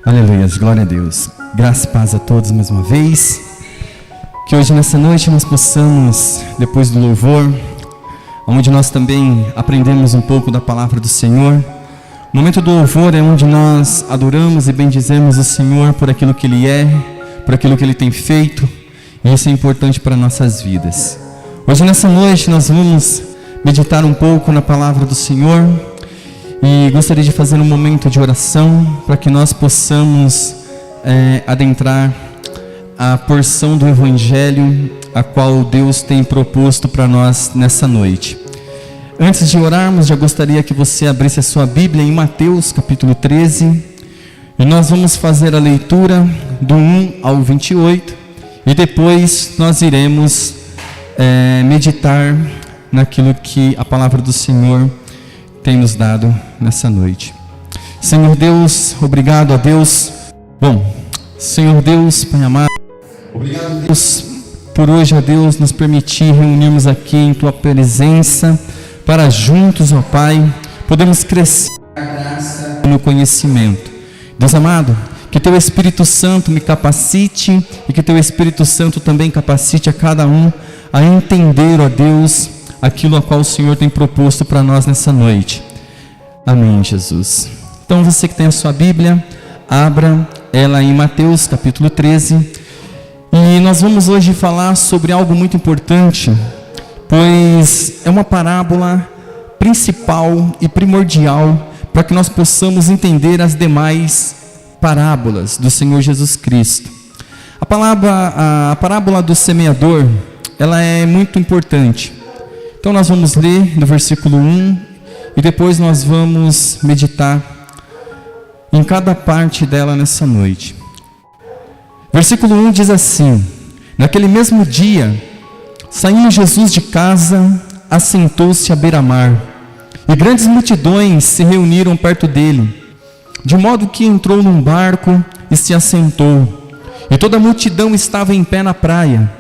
Aleluia, glória a Deus. Graça e paz a todos mais uma vez. Que hoje nessa noite nós possamos, depois do louvor, onde nós também aprendemos um pouco da palavra do Senhor. O momento do louvor é onde nós adoramos e bendizemos o Senhor por aquilo que Ele é, por aquilo que Ele tem feito, e isso é importante para nossas vidas. Hoje nessa noite nós vamos meditar um pouco na palavra do Senhor, e gostaria de fazer um momento de oração para que nós possamos adentrar a porção do Evangelho a qual Deus tem proposto para nós nessa noite. Antes de orarmos, já gostaria que você abrisse a sua Bíblia em Mateus capítulo 13, e nós vamos fazer a leitura do 1 ao 28, e depois nós iremos meditar naquilo que a palavra do Senhor tem nos dado nessa noite. Senhor Deus, obrigado a Deus. Senhor Deus, Pai amado, obrigado Deus por hoje, a Deus, nos permitir reunirmos aqui em Tua presença, para juntos, ó Pai, podemos crescer na graça e no conhecimento. Deus amado, que Teu Espírito Santo me capacite e que Teu Espírito Santo também capacite a cada um a entender, ó Deus, aquilo a qual o Senhor tem proposto para nós nessa noite. Amém, Jesus. Então você que tem a sua Bíblia, abra ela em Mateus capítulo 13, e nós vamos hoje falar sobre algo muito importante, pois é uma parábola principal e primordial para que nós possamos entender as demais parábolas do Senhor Jesus Cristo. A parábola do semeador, ela é muito importante. Então nós vamos ler do versículo 1 e depois nós vamos meditar em cada parte dela nessa noite. Versículo 1 diz assim: naquele mesmo dia, saindo Jesus de casa, assentou-se à beira-mar, e grandes multidões se reuniram perto dele, de modo que entrou num barco e se assentou, e toda a multidão estava em pé na praia,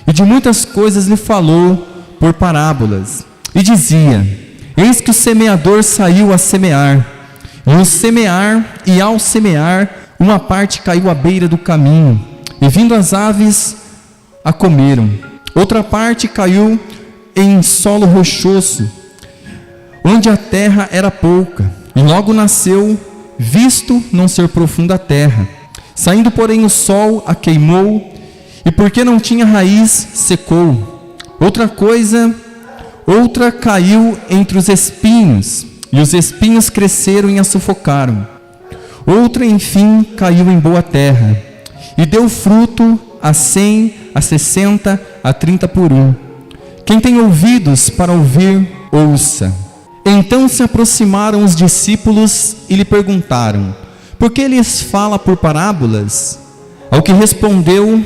e de muitas coisas lhe falou por parábolas, e dizia: eis que o semeador saiu a semear, e ao semear, uma parte caiu à beira do caminho, e vindo as aves a comeram. Outra parte caiu em solo rochoso, onde a terra era pouca, e logo nasceu, visto não ser profunda a terra. Saindo, porém, o sol a queimou, e porque não tinha raiz, secou. Outra caiu entre os espinhos, e os espinhos cresceram e a sufocaram. Outra, enfim, caiu em boa terra, e deu fruto a 100, a 60, a 30 por um. Quem tem ouvidos para ouvir, ouça. Então se aproximaram os discípulos e lhe perguntaram: por que lhes fala por parábolas? Ao que respondeu: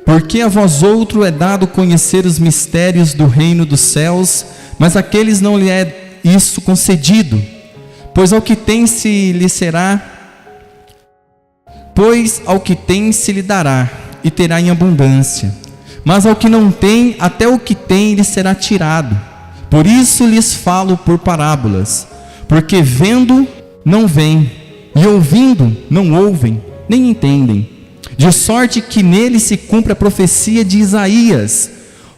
porque a vós outro é dado conhecer os mistérios do reino dos céus, mas àqueles não lhe é isso concedido. Pois ao que tem se lhe dará, e terá em abundância. Mas ao que não tem, até o que tem lhe será tirado. Por isso lhes falo por parábolas, porque vendo não veem, e ouvindo não ouvem, nem entendem. De sorte que nele se cumpre a profecia de Isaías: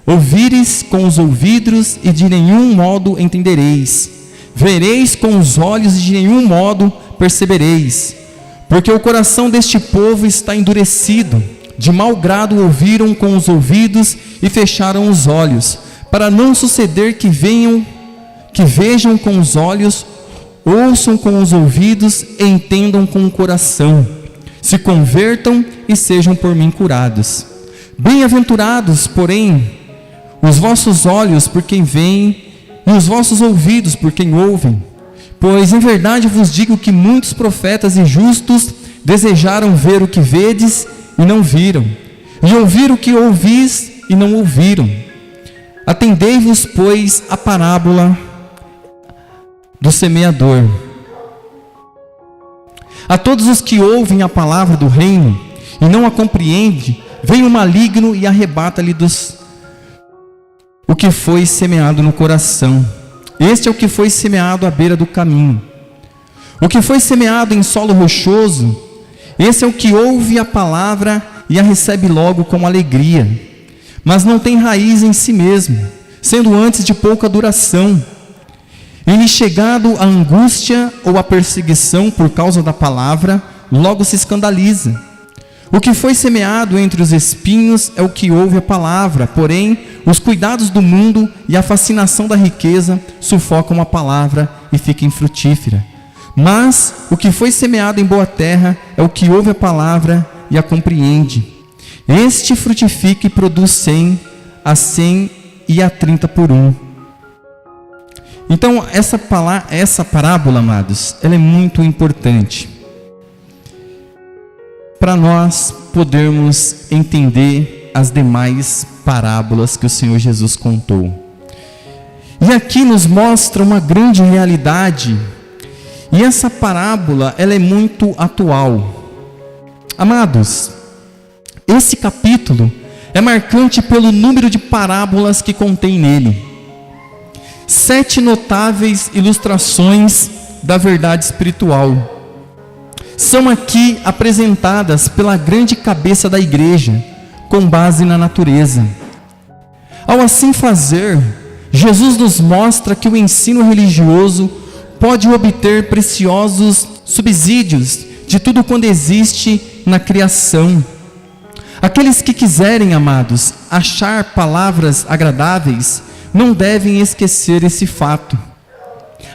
ouvires com os ouvidos e de nenhum modo entendereis, vereis com os olhos e de nenhum modo percebereis, porque o coração deste povo está endurecido, de mau grado ouviram com os ouvidos e fecharam os olhos, para não suceder que vejam com os olhos, ouçam com os ouvidos e entendam com o coração, se convertam e sejam por mim curados. Bem-aventurados, porém, os vossos olhos por quem veem, e os vossos ouvidos por quem ouvem. Pois em verdade vos digo que muitos profetas e justos desejaram ver o que vedes e não viram, e ouvir o que ouvis e não ouviram. Atendei-vos, pois, a parábola do semeador. A todos os que ouvem a palavra do reino e não a compreendem, vem o maligno e arrebata-lhe o que foi semeado no coração. Este é o que foi semeado à beira do caminho. O que foi semeado em solo rochoso Esse é o que ouve a palavra e a recebe logo com alegria, mas não tem raiz em si mesmo, sendo antes de pouca duração. E chegado a angústia ou a perseguição por causa da palavra, logo se escandaliza. O que foi semeado entre os espinhos é o que ouve a palavra, porém, os cuidados do mundo e a fascinação da riqueza sufocam a palavra e fica infrutífera. Mas o que foi semeado em boa terra é o que ouve a palavra e a compreende. Este frutifica e produz 100, a 100 e a 30 por 1. Então, essa parábola, amados, ela é muito importante para nós podermos entender as demais parábolas que o Senhor Jesus contou. E aqui nos mostra uma grande realidade, e essa parábola, ela é muito atual. Amados, esse capítulo é marcante pelo número de parábolas que contém nele. 7 notáveis ilustrações da verdade espiritual são aqui apresentadas pela grande cabeça da igreja, com base na natureza. Ao assim fazer, Jesus nos mostra que o ensino religioso pode obter preciosos subsídios de tudo quanto existe na criação. Aqueles que quiserem, amados, achar palavras agradáveis, não devem esquecer esse fato.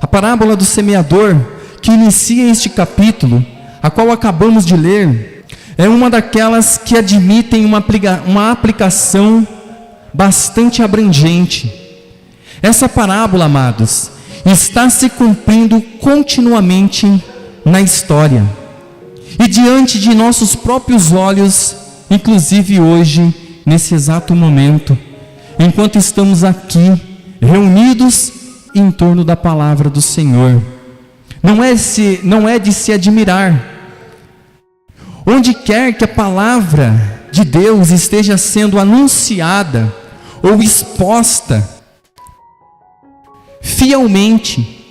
A parábola do semeador, que inicia este capítulo, a qual acabamos de ler, é uma daquelas que admitem uma aplicação bastante abrangente. Essa parábola, amados, está se cumprindo continuamente na história e diante de nossos próprios olhos, inclusive hoje, nesse exato momento, enquanto estamos aqui reunidos em torno da palavra do Senhor. Não é de se admirar. Onde quer que a palavra de Deus esteja sendo anunciada ou exposta fielmente,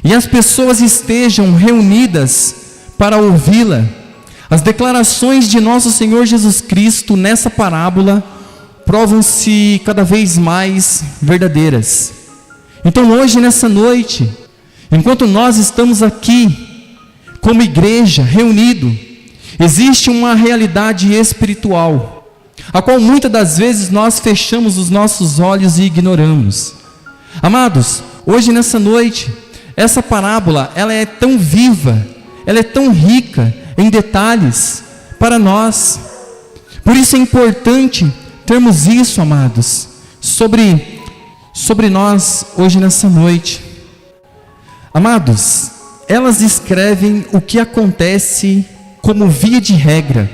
e as pessoas estejam reunidas para ouvi-la, as declarações de nosso Senhor Jesus Cristo nessa parábola provam-se cada vez mais verdadeiras. Então hoje, nessa noite, enquanto nós estamos aqui como igreja reunido, existe uma realidade espiritual, a qual muitas das vezes nós fechamos os nossos olhos e ignoramos. Amados, hoje nessa noite, essa parábola, ela é tão viva, ela é tão rica em detalhes para nós. Por isso é importante termos isso, amados, sobre nós hoje nessa noite. Amados, elas descrevem o que acontece como via de regra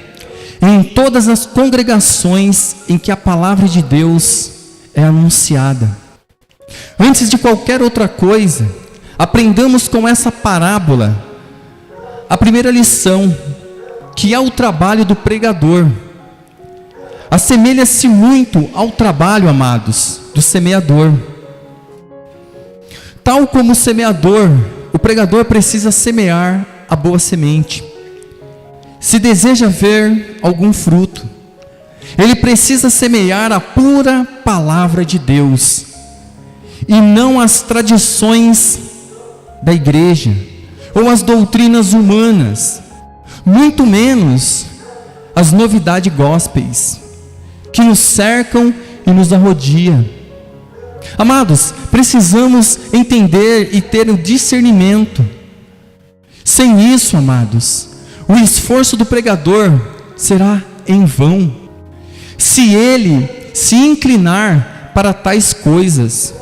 em todas as congregações em que a palavra de Deus é anunciada. Antes de qualquer outra coisa, aprendamos com essa parábola a primeira lição, que é o trabalho do pregador. Assemelha-se muito ao trabalho, amados, do semeador. Tal como o semeador, o pregador precisa semear a boa semente. Se deseja ver algum fruto, ele precisa semear a pura palavra de Deus, e não as tradições da igreja, ou as doutrinas humanas, muito menos as novidades gospels, que nos cercam e nos arrodiam. Amados, precisamos entender e ter o discernimento. Sem isso, amados, o esforço do pregador será em vão, se ele se inclinar para tais coisas.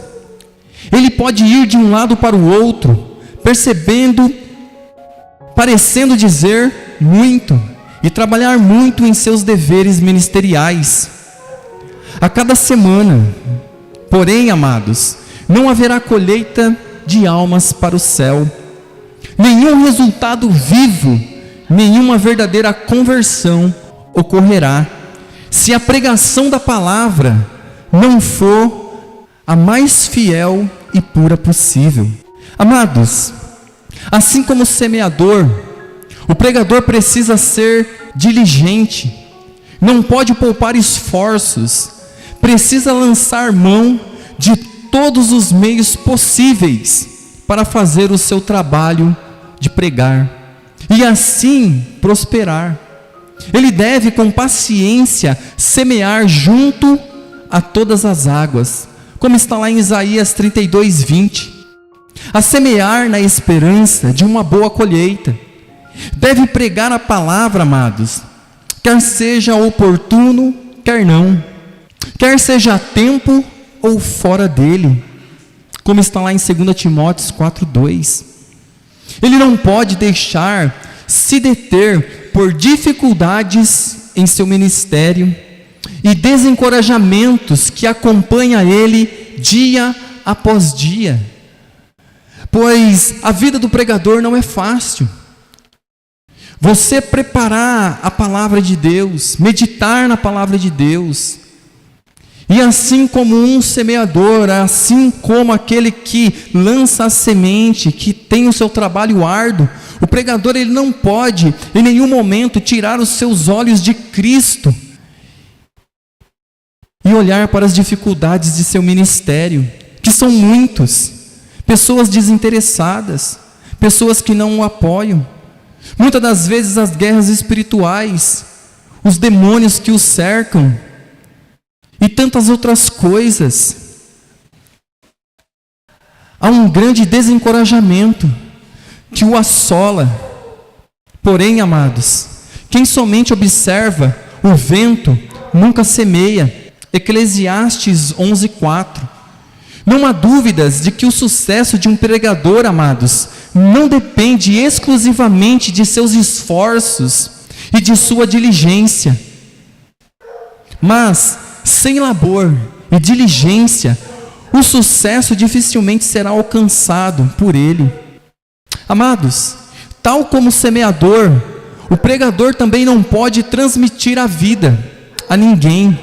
Ele pode ir de um lado para o outro, parecendo dizer muito e trabalhar muito em seus deveres ministeriais a cada semana. Porém, amados, não haverá colheita de almas para o céu, nenhum resultado vivo, nenhuma verdadeira conversão ocorrerá, se a pregação da palavra não for a mais fiel e pura possível. Amados, assim como o semeador, O pregador precisa ser diligente, não pode poupar esforços, precisa lançar mão de todos os meios possíveis para fazer o seu trabalho de pregar e assim prosperar. Ele deve com paciência semear junto a todas as águas, como está lá em Isaías 32:20, a semear na esperança de uma boa colheita. Deve pregar a palavra, amados, quer seja oportuno, quer não, quer seja a tempo ou fora dele, como está lá em 2 Timóteo 4:2. Ele não pode deixar se deter por dificuldades em seu ministério e desencorajamentos que acompanham ele dia após dia, pois a vida do pregador não é fácil. Você preparar a palavra de Deus, meditar na palavra de Deus, e assim como um semeador, assim como aquele que lança a semente, que tem o seu trabalho árduo, o pregador ele não pode em nenhum momento tirar os seus olhos de Cristo e olhar para as dificuldades de seu ministério, que são muitos, pessoas desinteressadas, pessoas que não o apoiam, muitas das vezes as guerras espirituais, os demônios que o cercam, e tantas outras coisas. Há um grande desencorajamento que o assola. Porém, amados, quem somente observa o vento nunca semeia. Eclesiastes 11:4. Não há dúvidas de que o sucesso de um pregador, amados, não depende exclusivamente de seus esforços e de sua diligência, mas sem labor e diligência, o sucesso dificilmente será alcançado por ele. Amados, tal como o semeador, o pregador também não pode transmitir a vida a ninguém.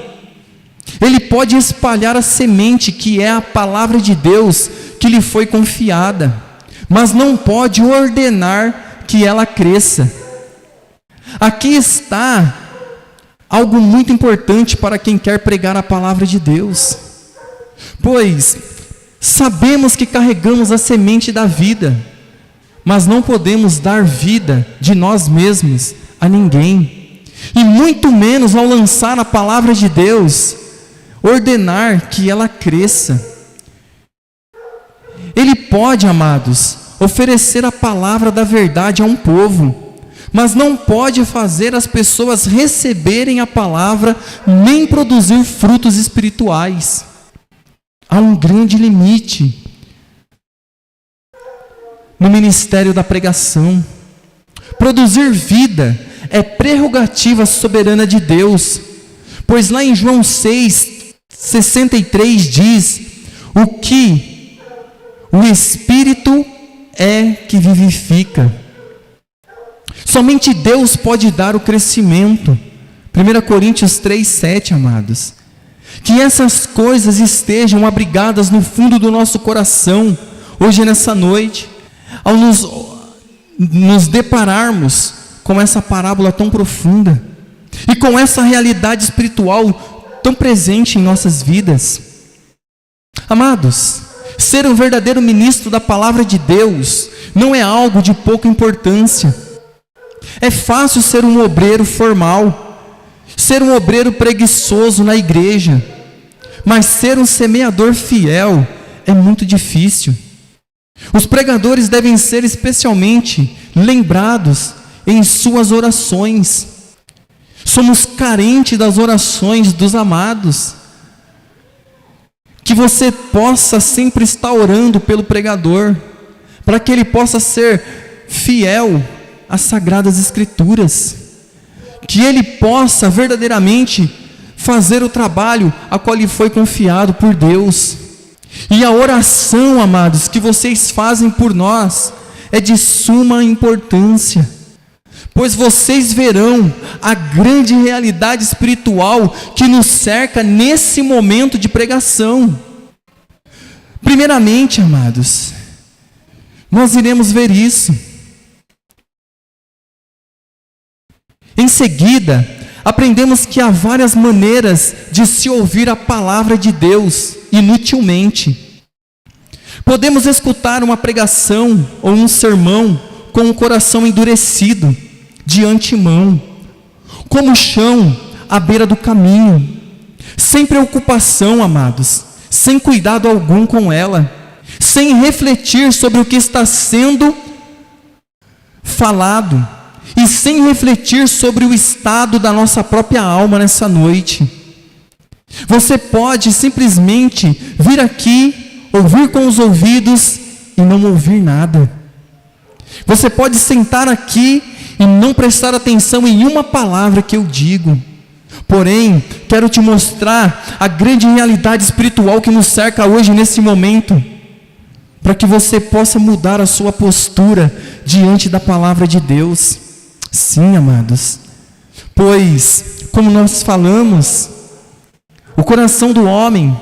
Ele pode espalhar a semente que é a palavra de Deus que lhe foi confiada, mas não pode ordenar que ela cresça. Aqui está algo muito importante para quem quer pregar a palavra de Deus, pois sabemos que carregamos a semente da vida, mas não podemos dar vida de nós mesmos a ninguém, e muito menos ao lançar a palavra de Deus, ordenar que ela cresça. Ele pode, amados, oferecer a palavra da verdade a um povo, mas não pode fazer as pessoas receberem a palavra, nem produzir frutos espirituais. Há um grande limite no ministério da pregação. Produzir vida é prerrogativa soberana de Deus, pois lá em João 6:63 diz: o que o Espírito é que vivifica. Somente Deus pode dar o crescimento. 1 Coríntios 3:7, amados. Que essas coisas estejam abrigadas no fundo do nosso coração, hoje nessa noite, ao nos depararmos com essa parábola tão profunda, e com essa realidade espiritual tão presente em nossas vidas. Amados, ser um verdadeiro ministro da palavra de Deus não é algo de pouca importância. É fácil ser um obreiro formal, ser um obreiro preguiçoso na igreja, mas ser um semeador fiel é muito difícil. Os pregadores devem ser especialmente lembrados em suas orações. Somos carentes das orações dos amados. Que você possa sempre estar orando pelo pregador, para que ele possa ser fiel às Sagradas Escrituras, que ele possa verdadeiramente fazer o trabalho a qual lhe foi confiado por Deus. E a oração, amados, que vocês fazem por nós é de suma importância, pois vocês verão a grande realidade espiritual que nos cerca nesse momento de pregação. Primeiramente, amados, nós iremos ver isso. Em seguida, aprendemos que há várias maneiras de se ouvir a palavra de Deus inutilmente. Podemos escutar uma pregação ou um sermão com o coração endurecido, de antemão, como chão à beira do caminho, sem preocupação, amados, sem cuidado algum com ela, sem refletir sobre o que está sendo falado e sem refletir sobre o estado da nossa própria alma nessa noite. Você pode simplesmente vir aqui, ouvir com os ouvidos e não ouvir nada. Você pode sentar aqui e não prestar atenção em uma palavra que eu digo. Porém, quero te mostrar a grande realidade espiritual que nos cerca hoje nesse momento, para que você possa mudar a sua postura diante da palavra de Deus. Sim, amados, pois, como nós falamos, o coração do homem,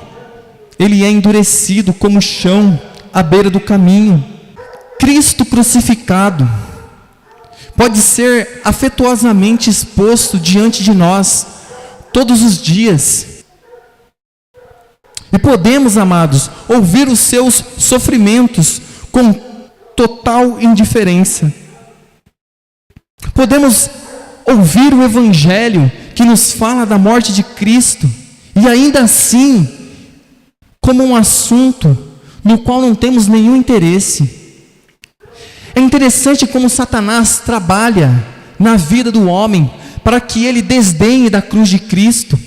ele é endurecido como chão à beira do caminho. Cristo crucificado pode ser afetuosamente exposto diante de nós todos os dias. E podemos, amados, ouvir os seus sofrimentos com total indiferença. Podemos ouvir o Evangelho que nos fala da morte de Cristo, e ainda assim, como um assunto no qual não temos nenhum interesse. É interessante como Satanás trabalha na vida do homem para que ele desdenhe da cruz de Cristo,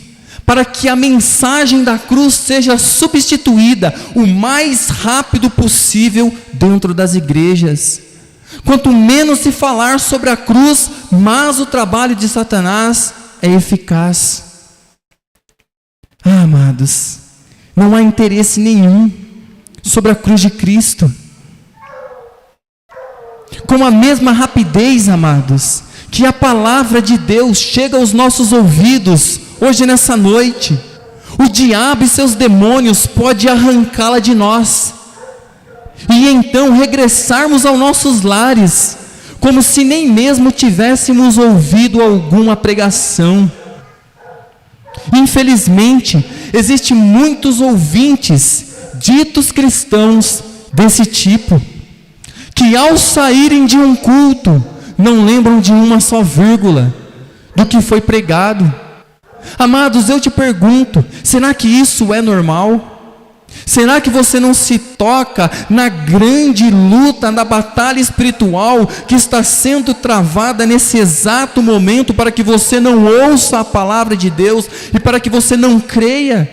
para que a mensagem da cruz seja substituída o mais rápido possível dentro das igrejas. Quanto menos se falar sobre a cruz, mais o trabalho de Satanás é eficaz. Amados, não há interesse nenhum sobre a cruz de Cristo. Com a mesma rapidez, amados, que a palavra de Deus chega aos nossos ouvidos hoje nessa noite, o diabo e seus demônios podem arrancá-la de nós, e então regressarmos aos nossos lares, como se nem mesmo tivéssemos ouvido alguma pregação. Infelizmente, existem muitos ouvintes, ditos cristãos, desse tipo, que ao saírem de um culto, não lembram de uma só vírgula do que foi pregado. Amados, eu te pergunto, será que isso é normal? Será que você não se toca na grande luta, na batalha espiritual que está sendo travada nesse exato momento, para que você não ouça a palavra de Deus e para que você não creia?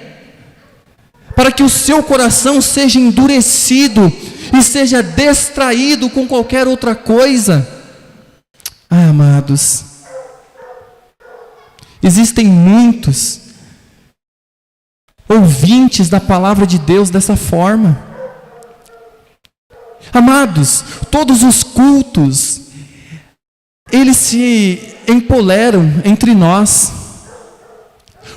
Para que o seu coração seja endurecido e seja distraído com qualquer outra coisa? Amados, existem muitos ouvintes da palavra de Deus dessa forma. Amados, todos os cultos, eles se empoleram entre nós.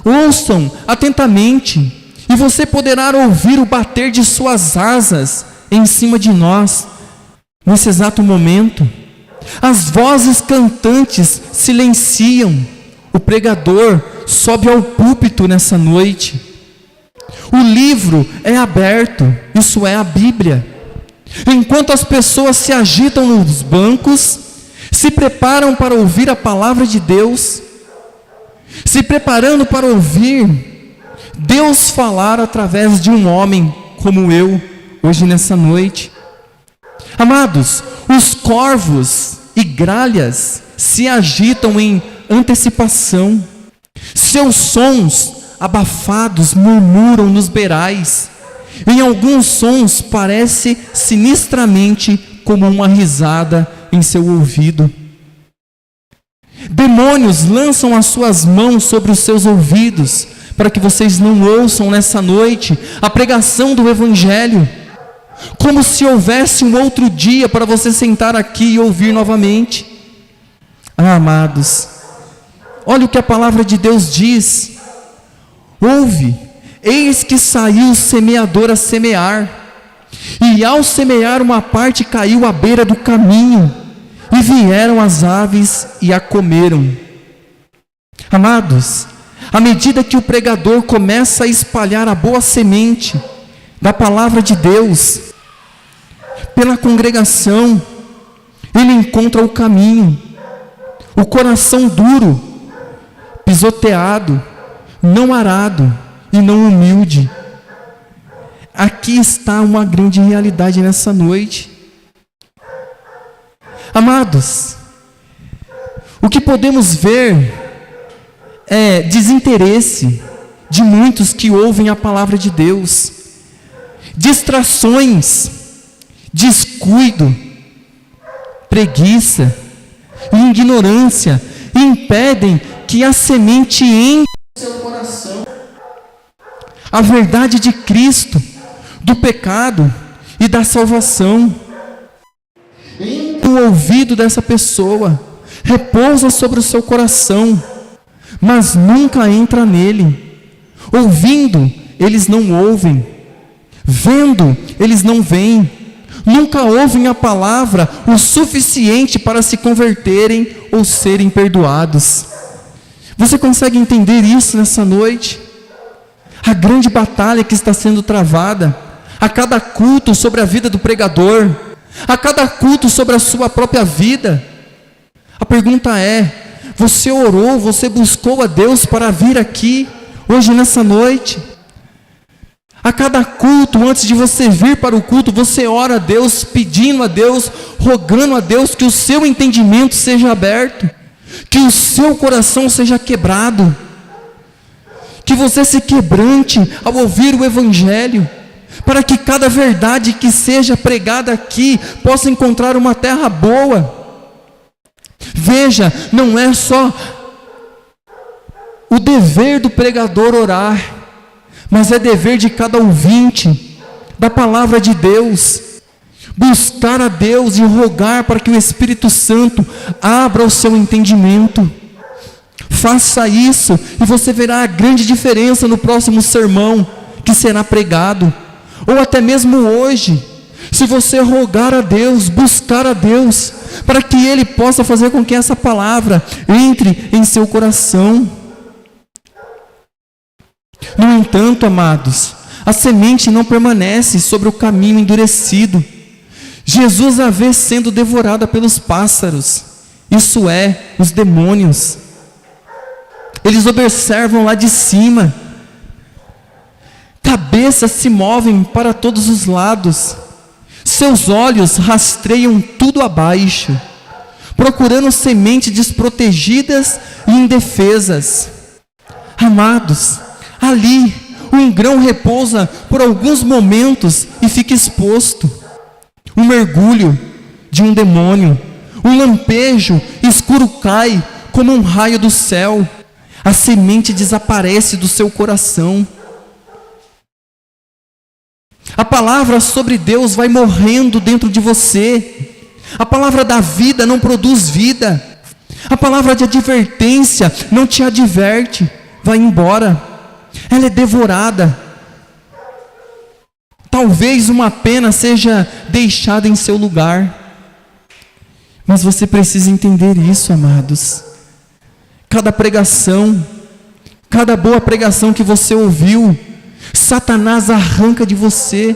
Ouçam atentamente, e você poderá ouvir o bater de suas asas em cima de nós, nesse exato momento. As vozes cantantes silenciam, o pregador sobe ao púlpito nessa noite. O livro é aberto, isso é a Bíblia. Enquanto as pessoas se agitam nos bancos, se preparam para ouvir a palavra de Deus, se preparando para ouvir Deus falar através de um homem como eu, hoje nessa noite. Amados, os corvos e gralhas se agitam em antecipação. Seus sons abafados murmuram nos beirais. Em alguns sons parece sinistramente como uma risada em seu ouvido. Demônios lançam as suas mãos sobre os seus ouvidos, para que vocês não ouçam nessa noite a pregação do Evangelho, como se houvesse um outro dia para você sentar aqui e ouvir novamente. Amados, olha o que a palavra de Deus diz. Ouve, eis que saiu o semeador a semear, e ao semear uma parte caiu à beira do caminho, e vieram as aves e a comeram. Amados, à medida que o pregador começa a espalhar a boa semente da palavra de Deus pela congregação, ele encontra o caminho, o coração duro, pisoteado, não arado e não humilde. Aqui está uma grande realidade nessa noite. Amados, o que podemos ver é desinteresse de muitos que ouvem a palavra de Deus, distrações, descuido, preguiça e ignorância impedem que a semente entre no seu coração. A verdade de Cristo, do pecado e da salvação. O ouvido dessa pessoa repousa sobre o seu coração, mas nunca entra nele. Ouvindo, eles não ouvem. Vendo, eles não veem. Nunca ouvem a palavra o suficiente para se converterem ou serem perdoados. Você consegue entender isso nessa noite? A grande batalha que está sendo travada a cada culto sobre a vida do pregador, a cada culto sobre a sua própria vida. A pergunta é: você orou, você buscou a Deus para vir aqui hoje nessa noite? A cada culto, antes de você vir para o culto, você ora a Deus, pedindo a Deus, rogando a Deus que o seu entendimento seja aberto, que o seu coração seja quebrado, que você se quebrante ao ouvir o Evangelho, para que cada verdade que seja pregada aqui possa encontrar uma terra boa. Veja, não é só o dever do pregador orar, mas é dever de cada ouvinte da palavra de Deus, buscar a Deus e rogar para que o Espírito Santo abra o seu entendimento. Faça isso e você verá a grande diferença no próximo sermão que será pregado, ou até mesmo hoje, se você rogar a Deus, buscar a Deus, para que Ele possa fazer com que essa palavra entre em seu coração. No entanto, amados, a semente não permanece sobre o caminho endurecido. Jesus a vê sendo devorada pelos pássaros, isso é, os demônios. Eles observam lá de cima, cabeças se movem para todos os lados, seus olhos rastreiam tudo abaixo, procurando sementes desprotegidas e indefesas. Amados, ali um grão repousa por alguns momentos e fica exposto. Um mergulho de um demônio, um lampejo escuro cai como um raio do céu. A semente desaparece do seu coração. A palavra sobre Deus vai morrendo dentro de você. A palavra da vida não produz vida. A palavra de advertência não te adverte. Vai embora. Ela é devorada. Talvez uma pena seja deixada em seu lugar. Mas você precisa entender isso, amados. Cada pregação, cada boa pregação que você ouviu, Satanás arranca de você.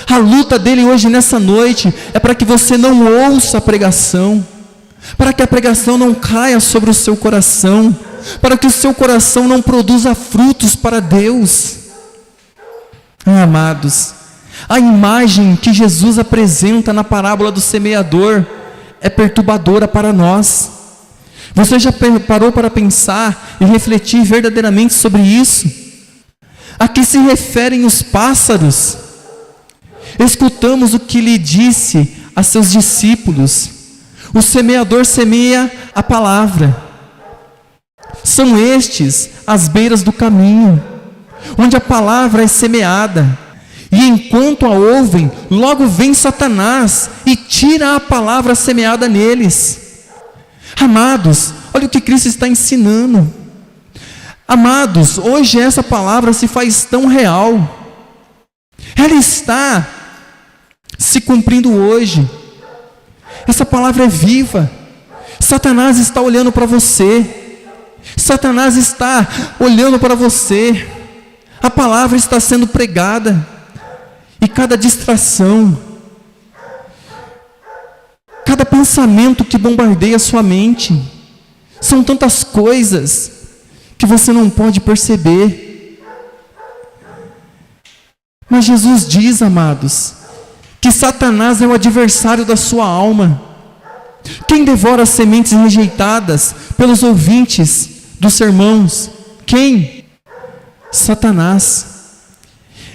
A luta dele hoje nessa noite é para que você não ouça a pregação, para que a pregação não caia sobre o seu coração, para que o seu coração não produza frutos para Deus. Amados, a imagem que Jesus apresenta na parábola do semeador é perturbadora para nós. Você já parou para pensar e refletir verdadeiramente sobre isso? A que se referem os pássaros? Escutamos o que lhe disse a seus discípulos. O semeador semeia a palavra. São estes as beiras do caminho, onde a palavra é semeada. E enquanto a ouvem, logo vem Satanás e tira a palavra semeada neles. Amados, olha o que Cristo está ensinando. Amados, hoje essa palavra se faz tão real. Ela está se cumprindo hoje. Essa palavra é viva. Satanás está olhando para você. Satanás está olhando para você, a palavra está sendo pregada, e cada distração, cada pensamento que bombardeia a sua mente, são tantas coisas que você não pode perceber. Mas Jesus diz, amados, que Satanás é o adversário da sua alma. Quem devora as sementes rejeitadas pelos ouvintes dos sermões? Quem? Satanás.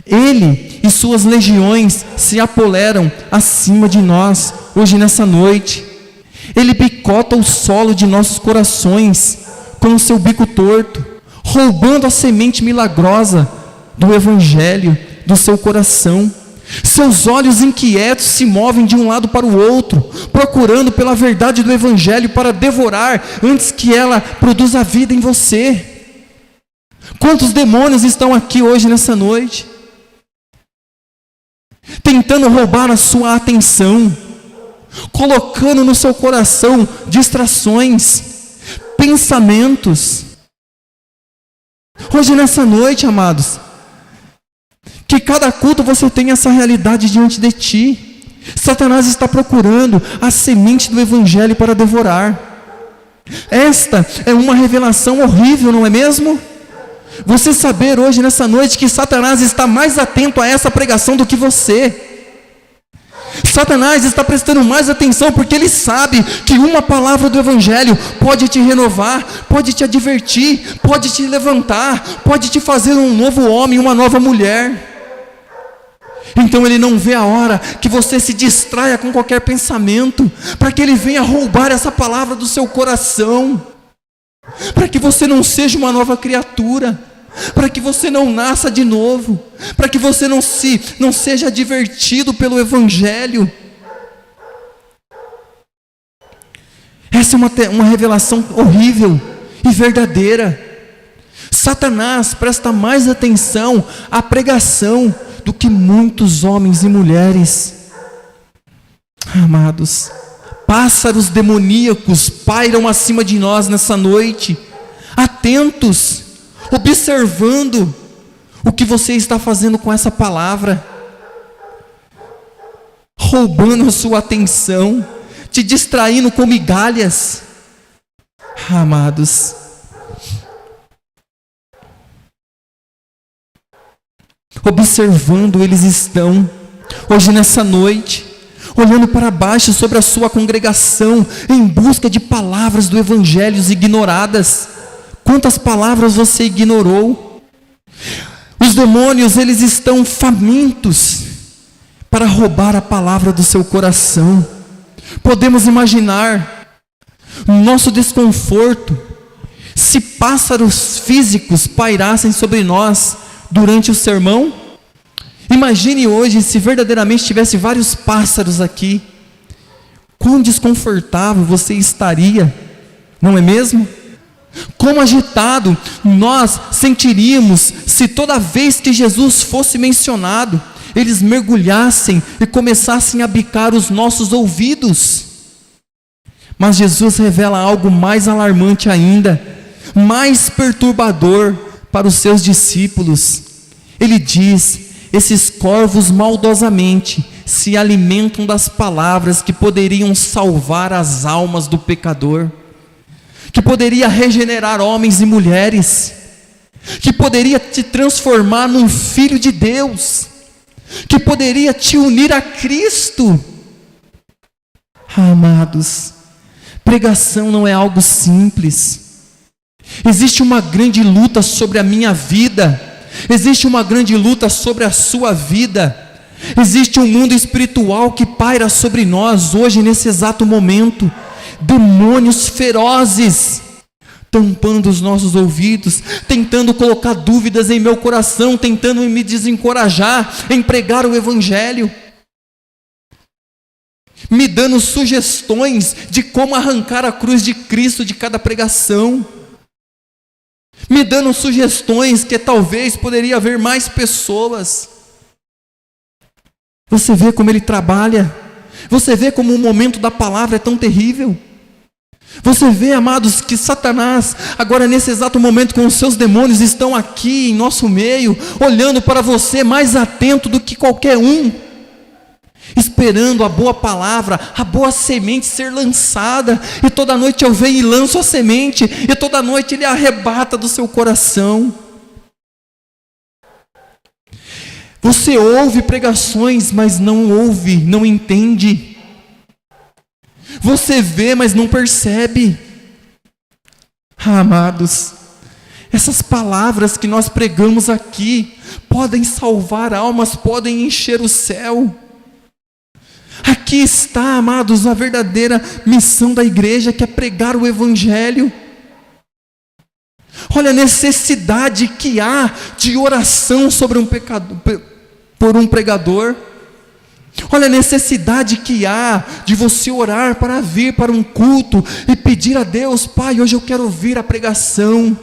Ele e suas legiões se apoleram acima de nós hoje nessa noite. Ele picota o solo de nossos corações com o seu bico torto, roubando a semente milagrosa do Evangelho do seu coração. Seus olhos inquietos se movem de um lado para o outro, procurando pela verdade do Evangelho para devorar antes que ela produza vida em você. Quantos demônios estão aqui hoje nessa noite, tentando roubar a sua atenção, colocando no seu coração distrações, pensamentos. Hoje nessa noite, amados, que cada culto você tenha essa realidade diante de ti. Satanás está procurando a semente do Evangelho para devorar. Esta é uma revelação horrível, não é mesmo? Você saber hoje nessa noite que Satanás está mais atento a essa pregação do que você. Satanás está prestando mais atenção porque ele sabe que uma palavra do Evangelho pode te renovar, pode te advertir, pode te levantar, pode te fazer um novo homem, uma nova mulher. Então ele não vê a hora que você se distraia com qualquer pensamento, para que ele venha roubar essa palavra do seu coração, para que você não seja uma nova criatura, para que você não nasça de novo, para que você não seja advertido pelo Evangelho. Essa é uma revelação horrível e verdadeira. Satanás presta mais atenção à pregação do que muitos homens e mulheres. Amados, pássaros demoníacos pairam acima de nós nessa noite, atentos, observando o que você está fazendo com essa palavra, roubando a sua atenção, te distraindo com migalhas. Amados, observando, eles estão hoje nessa noite, olhando para baixo sobre a sua congregação, em busca de palavras do Evangelho ignoradas. Quantas palavras você ignorou? Os demônios, eles estão famintos para roubar a palavra do seu coração. Podemos imaginar o nosso desconforto se pássaros físicos pairassem sobre nós durante o sermão. Imagine hoje se verdadeiramente tivesse vários pássaros aqui. Quão desconfortável você estaria, não é mesmo? Quão agitado nós sentiríamos se toda vez que Jesus fosse mencionado, eles mergulhassem e começassem a bicar os nossos ouvidos. Mas Jesus revela algo mais alarmante ainda, mais perturbador para os seus discípulos. Ele diz: esses corvos maldosamente se alimentam das palavras que poderiam salvar as almas do pecador, que poderia regenerar homens e mulheres, que poderia te transformar num filho de Deus, que poderia te unir a Cristo. Amados, pregação não é algo simples. Existe uma grande luta sobre a minha vida, existe uma grande luta sobre a sua vida. Existe um mundo espiritual que paira sobre nós hoje, nesse exato momento. Demônios ferozes tampando os nossos ouvidos, tentando colocar dúvidas em meu coração, tentando me desencorajar em pregar o Evangelho, me dando sugestões de como arrancar a cruz de Cristo de cada pregação, me dando sugestões que talvez poderia haver mais pessoas. Você vê como ele trabalha, você vê como o momento da palavra é tão terrível. Você vê, amados, que Satanás, agora nesse exato momento, com os seus demônios, estão aqui em nosso meio, olhando para você mais atento do que qualquer um, esperando a boa palavra, a boa semente ser lançada, e toda noite eu venho e lanço a semente, e toda noite ele arrebata do seu coração. Você ouve pregações, mas não ouve, não entende. Você vê, mas não percebe. Amados, essas palavras que nós pregamos aqui podem salvar almas, podem encher o céu. Aqui está, amados, a verdadeira missão da igreja, que é pregar o evangelho. Olha a necessidade que há de oração sobre um pecador, por um pregador. Olha a necessidade que há de você orar para vir para um culto e pedir a Deus: Pai, hoje eu quero ouvir a pregação.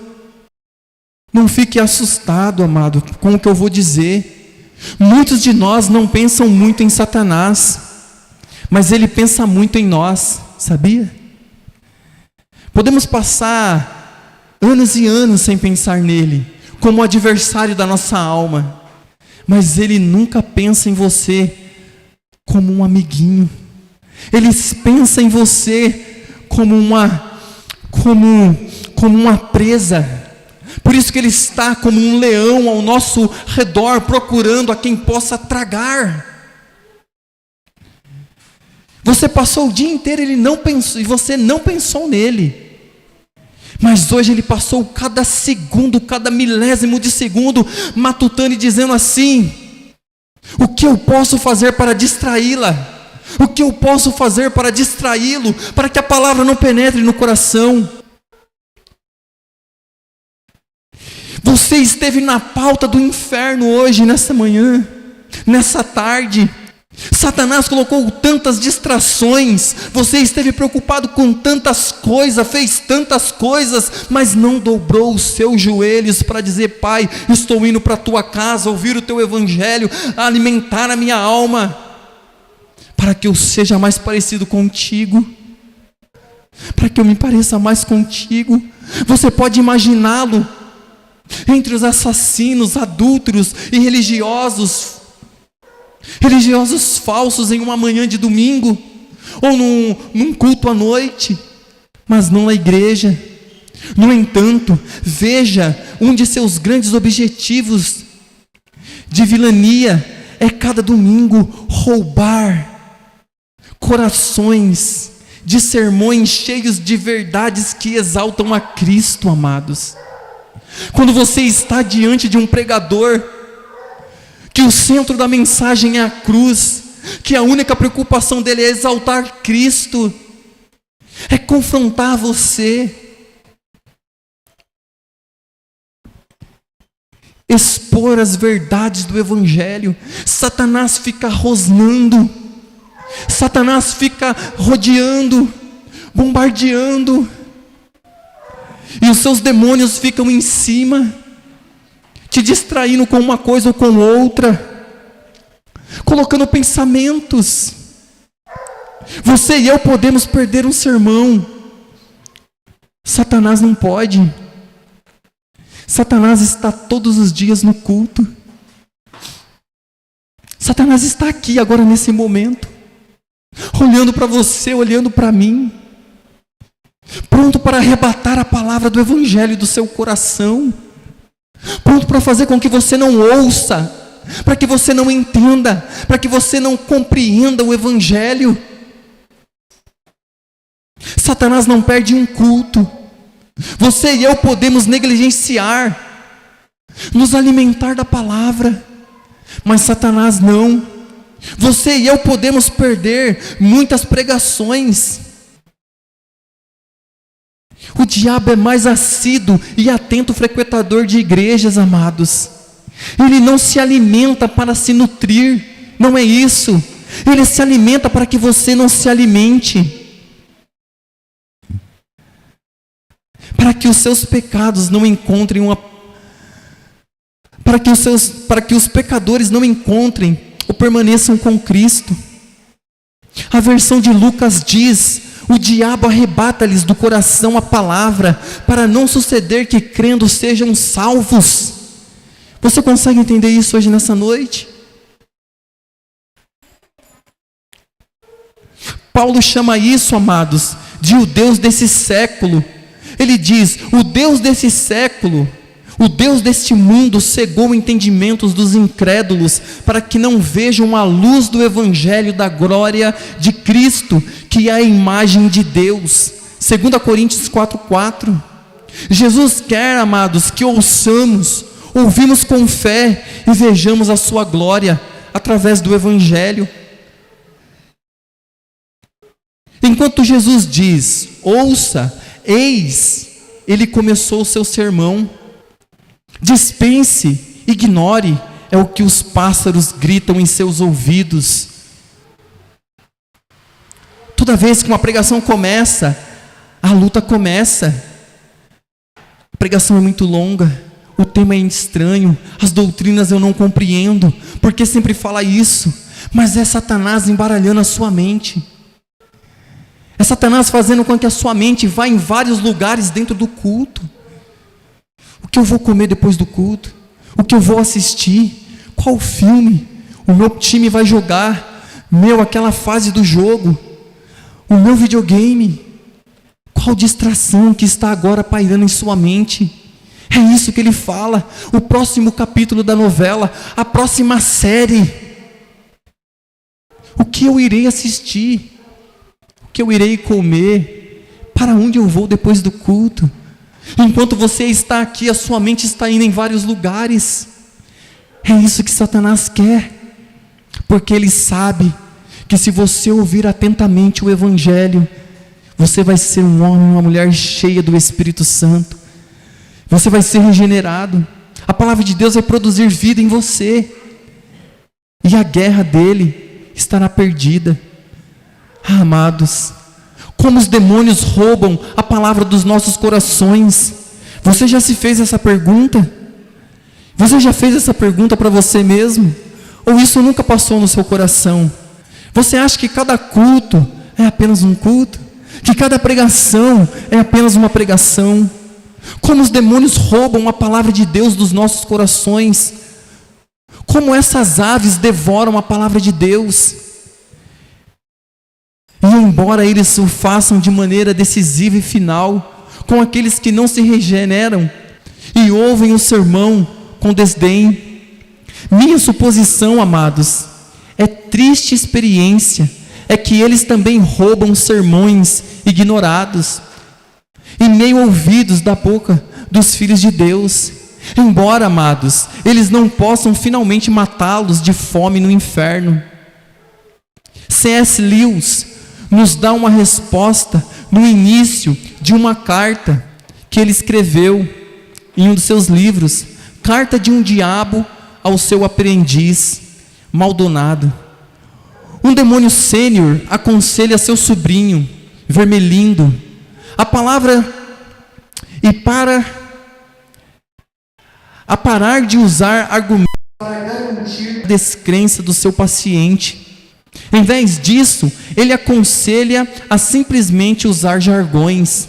Não fique assustado, amado, com o que eu vou dizer. Muitos de nós não pensam muito em Satanás, mas ele pensa muito em nós, sabia? Podemos passar anos e anos sem pensar nele, como adversário da nossa alma, mas ele nunca pensa em você como um amiguinho. Ele pensa em você como uma presa. Por isso que ele está como um leão ao nosso redor, procurando a quem possa tragar. Você passou o dia inteiro, ele não pensou, e você não pensou nele. Mas hoje ele passou cada segundo, cada milésimo de segundo, matutando e dizendo assim: o que eu posso fazer para distraí-la? O que eu posso fazer para distraí-lo? Para que a palavra não penetre no coração. Você esteve na pauta do inferno hoje, nessa manhã, nessa tarde. Satanás colocou tantas distrações. Você esteve preocupado com tantas coisas, fez tantas coisas, mas não dobrou os seus joelhos para dizer: Pai, estou indo para a tua casa, ouvir o teu evangelho, alimentar a minha alma, para que eu seja mais parecido contigo, para que eu me pareça mais contigo. Você pode imaginá-lo entre os assassinos, adúlteros e religiosos falsos em uma manhã de domingo, ou num culto à noite, mas não na igreja. No entanto, veja, um de seus grandes objetivos de vilania é cada domingo roubar corações de sermões cheios de verdades que exaltam a Cristo, amados. Quando você está diante de um pregador, que o centro da mensagem é a cruz, que a única preocupação dele é exaltar Cristo, é confrontar você, expor as verdades do evangelho, Satanás fica rosnando, Satanás fica rodeando, bombardeando, e os seus demônios ficam em cima, te distraindo com uma coisa ou com outra, colocando pensamentos. Você e eu podemos perder um sermão, Satanás não pode. Satanás está todos os dias no culto. Satanás está aqui agora nesse momento, olhando para você, olhando para mim, pronto para arrebatar a palavra do evangelho do seu coração, pronto para fazer com que você não ouça, para que você não entenda, para que você não compreenda o evangelho. Satanás não perde um culto. Você e eu podemos negligenciar, nos alimentar da palavra, mas Satanás não. Você e eu podemos perder muitas pregações. O diabo é mais assíduo e atento frequentador de igrejas, amados. Ele não se alimenta para se nutrir, não é isso. Ele se alimenta para que você não se alimente, para que os seus pecados não encontrem para que os pecadores não encontrem ou permaneçam com Cristo. A versão de Lucas diz: o diabo arrebata-lhes do coração a palavra, para não suceder que crendo sejam salvos. Você consegue entender isso hoje nessa noite? Paulo chama isso, amados, de o Deus desse século. Ele diz: o Deus desse século, o Deus deste mundo cegou entendimentos dos incrédulos, para que não vejam a luz do evangelho da glória de Cristo, que é a imagem de Deus. 2 Coríntios 4:4. Jesus quer, amados, que ouvimos com fé e vejamos a sua glória através do evangelho. Enquanto Jesus diz: ouça, eis, ele começou o seu sermão. Dispense, ignore, é o que os pássaros gritam em seus ouvidos. Toda vez que uma pregação começa, a luta começa. A pregação é muito longa, o tema é estranho, as doutrinas eu não compreendo, porque sempre fala isso, mas é Satanás embaralhando a sua mente. É Satanás fazendo com que a sua mente vá em vários lugares dentro do culto. O que eu vou comer depois do culto? O que eu vou assistir? Qual filme o meu time vai jogar? Aquela fase do jogo? O meu videogame? Qual distração que está agora pairando em sua mente? É isso que ele fala. O próximo capítulo da novela, a próxima série. O que eu irei assistir? O que eu irei comer? Para onde eu vou depois do culto? Enquanto você está aqui, a sua mente está indo em vários lugares. É isso que Satanás quer, porque ele sabe que se você ouvir atentamente o evangelho, você vai ser um homem, uma mulher cheia do Espírito Santo. Você vai ser regenerado. A palavra de Deus vai produzir vida em você, e a guerra dele estará perdida. Amados, como os demônios roubam a palavra dos nossos corações. Você já se fez essa pergunta? Você já fez essa pergunta para você mesmo? Ou isso nunca passou no seu coração? Você acha que cada culto é apenas um culto? Que cada pregação é apenas uma pregação? Como os demônios roubam a palavra de Deus dos nossos corações? Como essas aves devoram a palavra de Deus? E embora eles o façam de maneira decisiva e final, com aqueles que não se regeneram e ouvem o sermão com desdém, minha suposição, amados, é triste experiência, é que eles também roubam sermões ignorados e meio ouvidos da boca dos filhos de Deus. Embora, amados, eles não possam finalmente matá-los de fome no inferno. C.S. Lewis nos dá uma resposta no início de uma carta que ele escreveu em um dos seus livros, Carta de um Diabo ao seu aprendiz Maldonado. Um demônio sênior aconselha seu sobrinho Vermelindo a palavra a parar de usar argumentos para garantir a descrença do seu paciente. Em vez disso, ele aconselha a simplesmente usar jargões.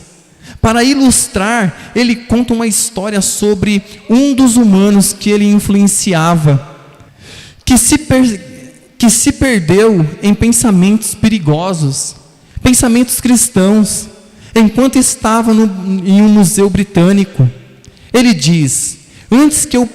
Para ilustrar, ele conta uma história sobre um dos humanos que ele influenciava, que se perdeu em pensamentos perigosos, pensamentos cristãos, enquanto estava em um museu britânico. Ele diz: antes que eu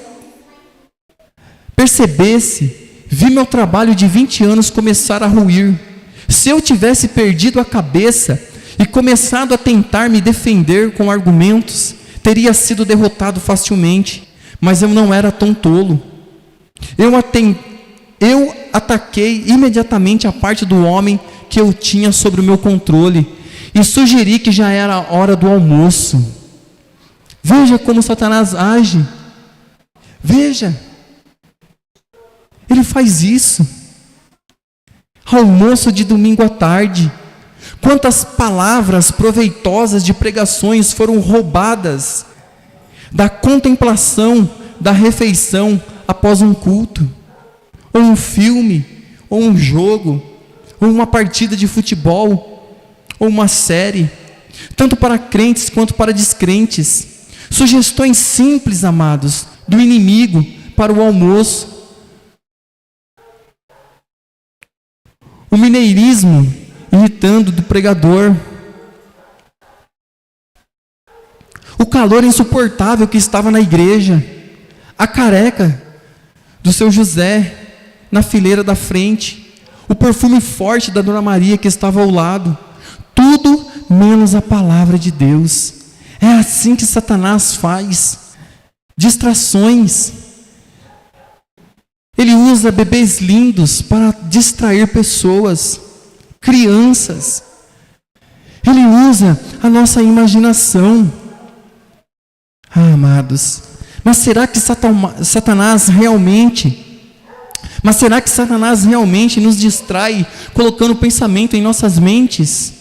percebesse, vi meu trabalho de 20 anos começar a ruir. Se eu tivesse perdido a cabeça e começado a tentar me defender com argumentos, teria sido derrotado facilmente, mas eu não era tão tolo. Eu ataquei imediatamente a parte do homem que eu tinha sobre o meu controle e sugeri que já era a hora do almoço. Veja como Satanás age. Veja. Ele faz isso. Almoço de domingo à tarde. Quantas palavras proveitosas de pregações foram roubadas da contemplação da refeição após um culto, ou um filme, ou um jogo, ou uma partida de futebol, ou uma série, tanto para crentes quanto para descrentes. Sugestões simples, amados, do inimigo para o almoço. O mineirismo irritando do pregador. O calor insuportável que estava na igreja. A careca do seu José na fileira da frente. O perfume forte da Dona Maria que estava ao lado. Tudo menos a palavra de Deus. É assim que Satanás faz. Distrações. Ele usa bebês lindos para distrair pessoas, crianças. Ele usa a nossa imaginação. Amados, mas será que Satanás realmente nos distrai, colocando pensamento em nossas mentes?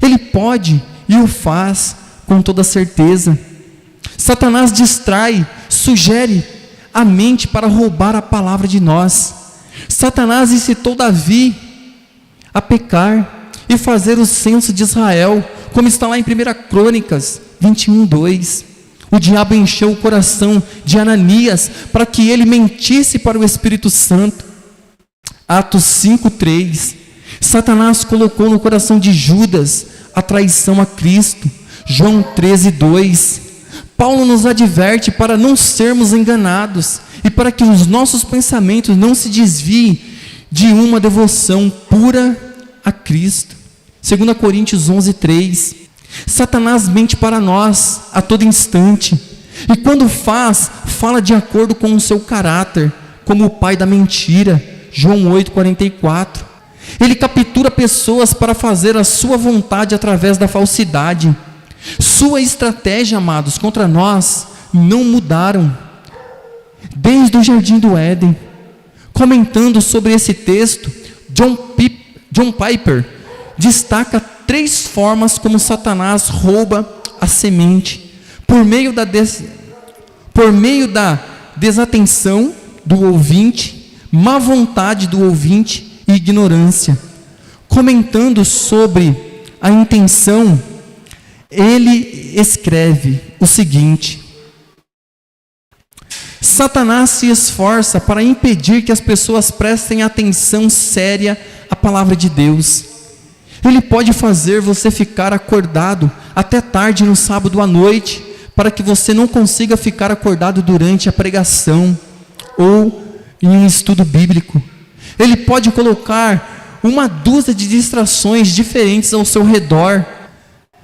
Ele pode e o faz com toda certeza. Satanás distrai, sugere a mente para roubar a palavra de nós. Satanás incitou Davi a pecar e fazer o censo de Israel, como está lá em 1 Crônicas 21:2. O diabo encheu o coração de Ananias para que ele mentisse para o Espírito Santo. Atos 5:3. Satanás colocou no coração de Judas a traição a Cristo. João 13:2. Paulo nos adverte para não sermos enganados e para que os nossos pensamentos não se desviem de uma devoção pura a Cristo. 2 Coríntios 11:3. Satanás mente para nós a todo instante, e quando fala de acordo com o seu caráter, como o pai da mentira. João 8:44. Ele captura pessoas para fazer a sua vontade através da falsidade. Sua estratégia, amados, contra nós não mudaram desde o Jardim do Éden. Comentando sobre esse texto, John Piper destaca 3 formas como Satanás rouba a semente: por meio da desatenção do ouvinte, má vontade do ouvinte e ignorância. Comentando sobre a intenção, ele escreve o seguinte: Satanás se esforça para impedir que as pessoas prestem atenção séria à palavra de Deus. Ele pode fazer você ficar acordado até tarde no sábado à noite, para que você não consiga ficar acordado durante a pregação ou em um estudo bíblico. Ele pode colocar uma dúzia de distrações diferentes ao seu redor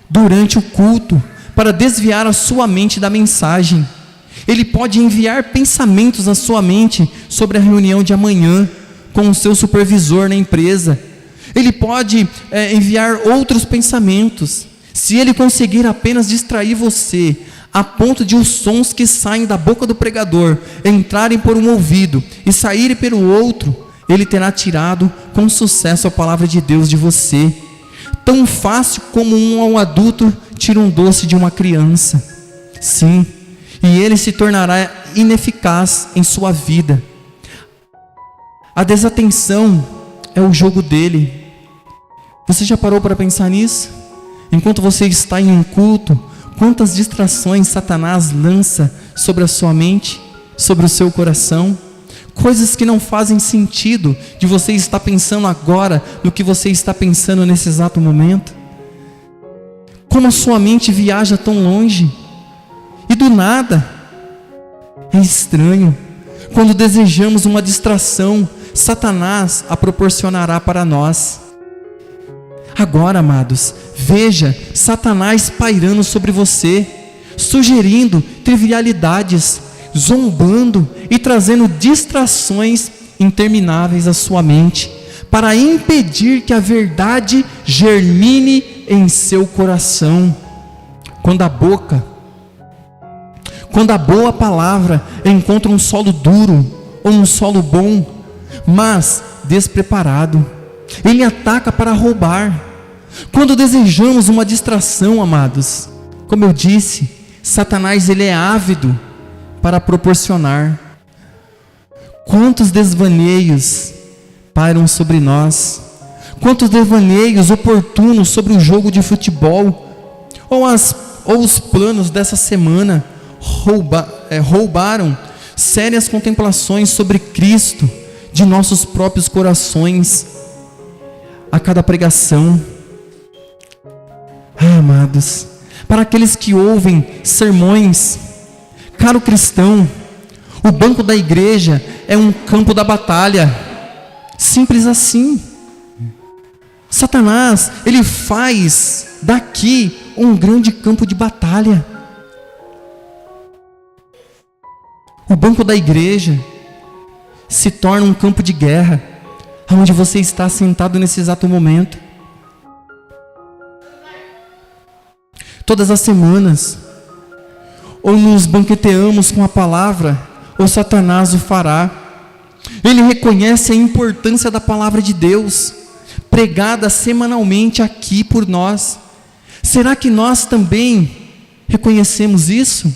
durante o culto, para desviar a sua mente da mensagem. Ele pode enviar pensamentos à sua mente sobre a reunião de amanhã com o seu supervisor na empresa. Ele pode enviar outros pensamentos. Se ele conseguir apenas distrair você, a ponto de os sons que saem da boca do pregador entrarem por um ouvido e saírem pelo outro, ele terá tirado com sucesso a palavra de Deus de você. Tão fácil como um adulto tira um doce de uma criança. Sim, e ele se tornará ineficaz em sua vida. A desatenção é o jogo dele. Você já parou para pensar nisso? Enquanto você está em um culto, quantas distrações Satanás lança sobre a sua mente, sobre o seu coração? Coisas que não fazem sentido de você estar pensando agora no que você está pensando nesse exato momento. Como a sua mente viaja tão longe e do nada. É estranho. Quando desejamos uma distração, Satanás a proporcionará para nós. Agora, amados, veja Satanás pairando sobre você, sugerindo trivialidades, zombando e trazendo distrações intermináveis à sua mente, para impedir que a verdade germine em seu coração. Quando a boa palavra encontra um solo duro ou um solo bom, mas despreparado, ele ataca para roubar. Quando desejamos uma distração, amados, como eu disse, Satanás ele é ávido para proporcionar. Quantos desvaneios pairam sobre nós, quantos devaneios oportunos sobre o jogo de futebol, ou os planos dessa semana roubaram sérias contemplações sobre Cristo de nossos próprios corações a cada pregação. Amados, para aqueles que ouvem sermões, caro cristão, o banco da igreja é um campo da batalha, simples assim. Satanás, ele faz daqui um grande campo de batalha. O banco da igreja se torna um campo de guerra, onde você está sentado nesse exato momento. Todas as semanas, ou nos banqueteamos com a palavra, ou Satanás o fará. Ele reconhece a importância da palavra de Deus, pregada semanalmente aqui por nós. Será que nós também reconhecemos isso?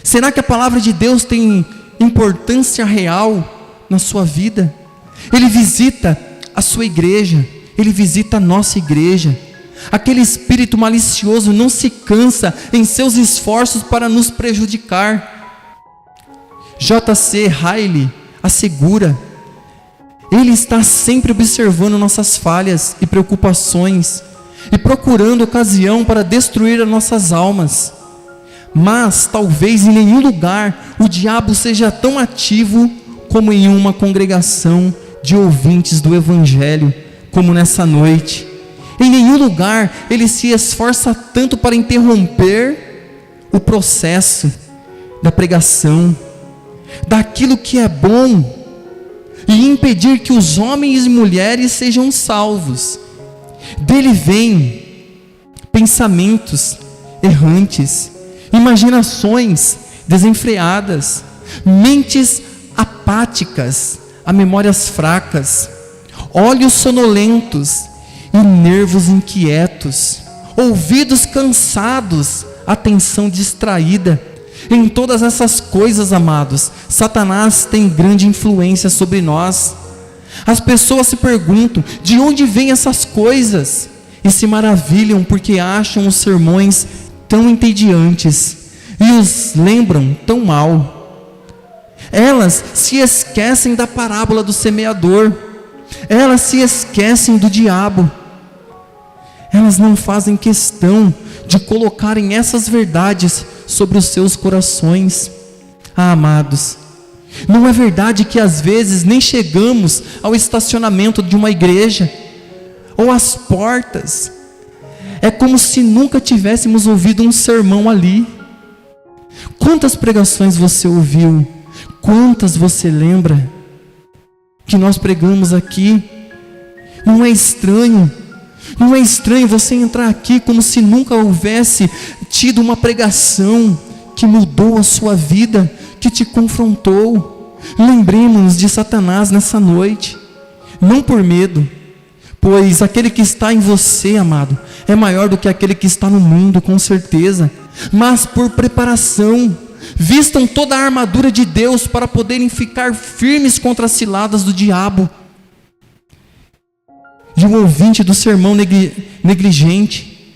Será que a palavra de Deus tem importância real na sua vida? Ele visita a sua igreja, ele visita a nossa igreja. Aquele espírito malicioso não se cansa em seus esforços para nos prejudicar. J.C. Ryle assegura: ele está sempre observando nossas falhas e preocupações e procurando ocasião para destruir as nossas almas. Mas talvez em nenhum lugar o diabo seja tão ativo como em uma congregação de ouvintes do Evangelho, como nessa noite. Em nenhum lugar ele se esforça tanto para interromper o processo da pregação, daquilo que é bom, e impedir que os homens e mulheres sejam salvos. Dele vêm pensamentos errantes, imaginações desenfreadas, mentes apáticas, a memórias fracas, olhos sonolentos e nervos inquietos, ouvidos cansados, atenção distraída. Em todas essas coisas, amados, Satanás tem grande influência sobre nós. As pessoas se perguntam: de onde vêm essas coisas? E se maravilham porque acham os sermões tão entediantes e os lembram tão mal. Elas se esquecem da parábola do semeador, elas se esquecem do diabo. Elas não fazem questão de colocarem essas verdades sobre os seus corações. Amados, não é verdade que às vezes nem chegamos ao estacionamento de uma igreja ou às portas? É como se nunca tivéssemos ouvido um sermão ali. Quantas pregações você ouviu? Quantas você lembra que nós pregamos aqui? Não é estranho? Não é estranho você entrar aqui como se nunca houvesse tido uma pregação que mudou a sua vida, que te confrontou? Lembremos-nos de Satanás nessa noite, não por medo, pois aquele que está em você, amado, é maior do que aquele que está no mundo, com certeza, mas por preparação. Vistam toda a armadura de Deus para poderem ficar firmes contra as ciladas do diabo. E um ouvinte do sermão negligente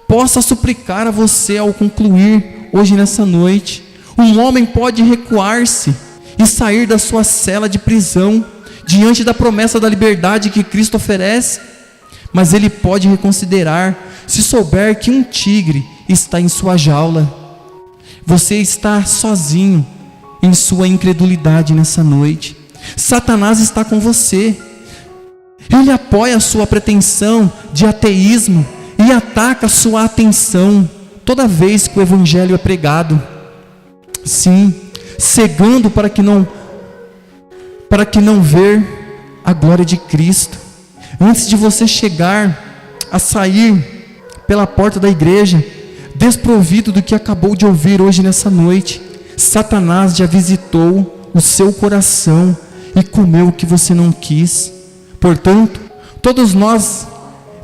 possa suplicar a você ao concluir hoje nessa noite. Um homem pode recuar-se e sair da sua cela de prisão diante da promessa da liberdade que Cristo oferece, mas ele pode reconsiderar se souber que um tigre está em sua jaula. Você está sozinho em sua incredulidade nessa noite. Satanás está com você. Ele apoia a sua pretensão de ateísmo e ataca a sua atenção toda vez que o evangelho é pregado. Sim, cegando para que não ver a glória de Cristo. Antes de você chegar a sair pela porta da igreja, desprovido do que acabou de ouvir hoje nessa noite, Satanás já visitou o seu coração e comeu o que você não quis. Portanto, todos nós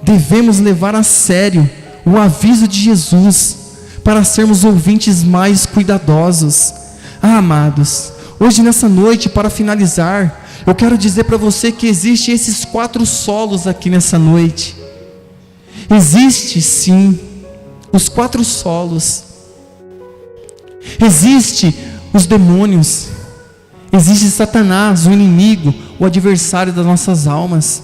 devemos levar a sério o aviso de Jesus para sermos ouvintes mais cuidadosos. Amados, hoje nessa noite, para finalizar, Eu quero dizer para você que existem esses 4 solos aqui nessa noite. Existe sim os 4 solos. Existe os demônios. Existe Satanás, o inimigo, o adversário das nossas almas.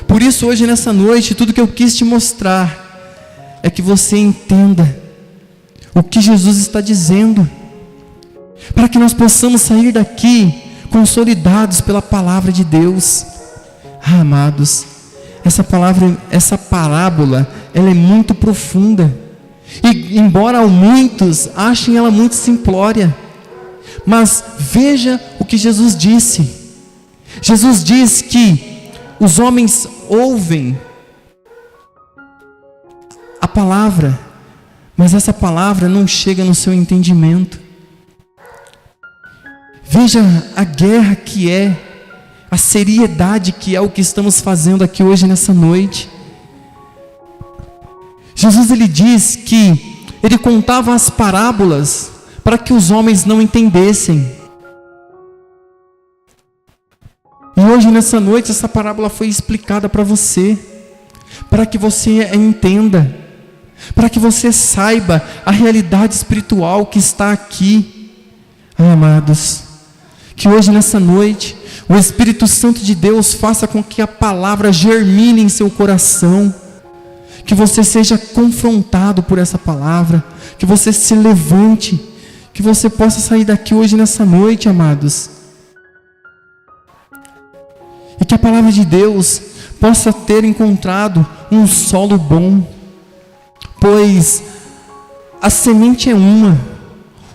Por isso hoje nessa noite, tudo que eu quis te mostrar é que você entenda o que Jesus está dizendo, para que nós possamos sair daqui consolidados pela palavra de Deus. Amados, essa parábola, ela é muito profunda, e embora muitos achem ela muito simplória, mas veja o que Jesus disse. Jesus diz que os homens ouvem a palavra, mas essa palavra não chega no seu entendimento. Veja a guerra que é, a seriedade que é o que estamos fazendo aqui hoje nessa noite. Jesus, ele diz que ele contava as parábolas para que os homens não entendessem. E hoje nessa noite essa parábola foi explicada para você, para que você a entenda, para que você saiba a realidade espiritual que está aqui. Amados, que hoje nessa noite o Espírito Santo de Deus faça com que a palavra germine em seu coração, que você seja confrontado por essa palavra, que você se levante, que você possa sair daqui hoje nessa noite, amados, e que a palavra de Deus possa ter encontrado um solo bom, pois a semente é uma,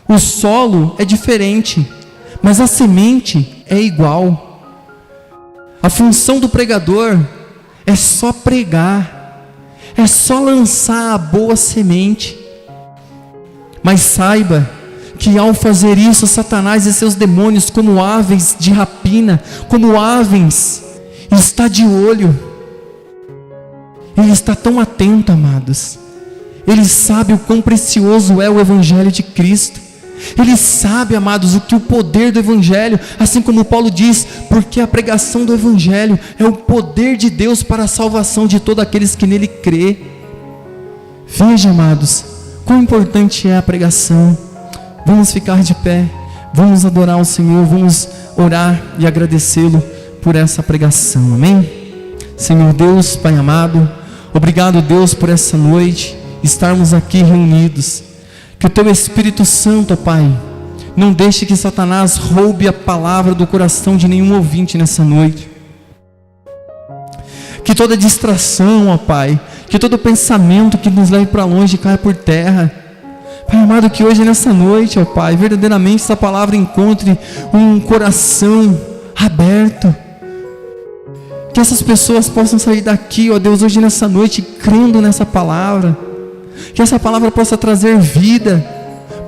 o solo é diferente, mas a semente é igual. A função do pregador é só pregar, é só lançar a boa semente. Mas saiba que ao fazer isso, Satanás e seus demônios, como aves de rapina, como aves, está de olho. Ele está tão atento, amados. Ele sabe o quão precioso é o Evangelho de Cristo. Ele sabe, amados, o que o poder do Evangelho, assim como Paulo diz, porque a pregação do Evangelho é o poder de Deus para a salvação de todos aqueles que nele crê. Veja, amados, quão importante é a pregação. Vamos ficar de pé, vamos adorar o Senhor, vamos orar e agradecê-lo por essa pregação, amém? Senhor Deus, Pai amado, obrigado, Deus, por essa noite, estarmos aqui reunidos. Que o Teu Espírito Santo, ó Pai, não deixe que Satanás roube a palavra do coração de nenhum ouvinte nessa noite. Que toda distração, ó Pai, que todo pensamento que nos leve para longe caia por terra. Pai amado, que hoje nessa noite, ó Pai, verdadeiramente essa palavra encontre um coração aberto. Que essas pessoas possam sair daqui, ó Deus, hoje nessa noite, crendo nessa palavra. Que essa palavra possa trazer vida,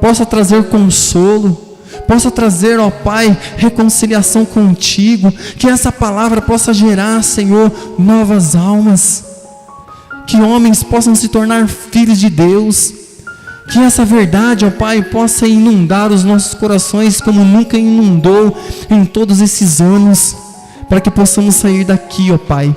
possa trazer consolo, possa trazer, ó Pai, reconciliação contigo. Que essa palavra possa gerar, Senhor, novas almas. Que homens possam se tornar filhos de Deus. Que essa verdade, ó Pai, possa inundar os nossos corações como nunca inundou em todos esses anos, para que possamos sair daqui, ó Pai,